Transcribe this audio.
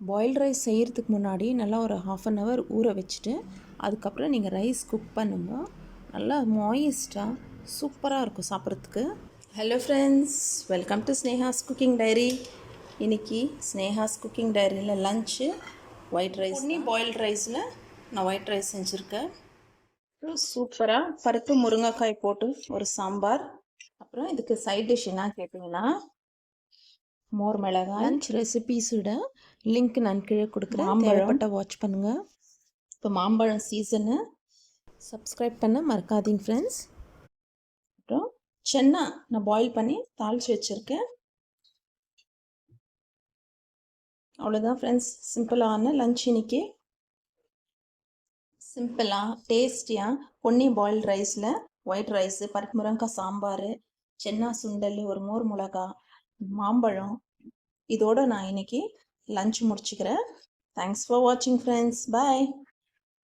Boiled rice செய்கிறதுக்கு முன்னாடி நல்லா ஒரு 1/2 hour ஊற வச்சுட்டு அதுக்கப்புறம் நீங்கள் ரைஸ் குக் பண்ணும்போது நல்லா மாயிஸ்டாக சூப்பராக இருக்கும் சாப்பிட்றதுக்கு. Hello friends, welcome to Sneha's cooking diary. இன்றைக்கி ஸ்னேஹாஸ் குக்கிங் டைரியில் lunch white rice. Ponni boiled ரைஸில் நான் ஒயிட் ரைஸ் செஞ்சுருக்கேன். அப்புறம் சூப்பராக பருப்பு முருங்கைக்காய் போட்டு ஒரு சாம்பார். அப்புறம் இதுக்கு சைட் டிஷ் என்ன கேட்டிங்கன்னா மோர் மிளகாய். லன்ச் ரெசிபீஸோட லிங்க் நான் கீழே கொடுக்குறேன், தேவைப்பட்ட வாட்ச் பண்ணுங்கள். இப்போ மாம்பழம் சீசனு, சப்ஸ்கிரைப் பண்ண மறக்காதீங்க ஃப்ரெண்ட்ஸ். அப்புறம் சென்னா நான் பாயில் பண்ணி தாளித்து வச்சுருக்கேன். அவ்வளோதான் ஃப்ரெண்ட்ஸ், சிம்பிளான லன்ச் இன்னைக்கு. சிம்பிளாக டேஸ்டியாக பொன்னி பாயில்டு ரைஸில் ஒயிட் ரைஸு, பருப்பு முருங்கைக்காய் சாம்பார், சென்னா சுண்டல், ஒரு மோர் மிளகா, மாம்பழம், இதோடு நான் இன்னைக்கு லன்ச் முடிச்சுக்கிறேன். தேங்க்ஸ் ஃபார் வாட்சிங் ஃப்ரெண்ட்ஸ். பாய்.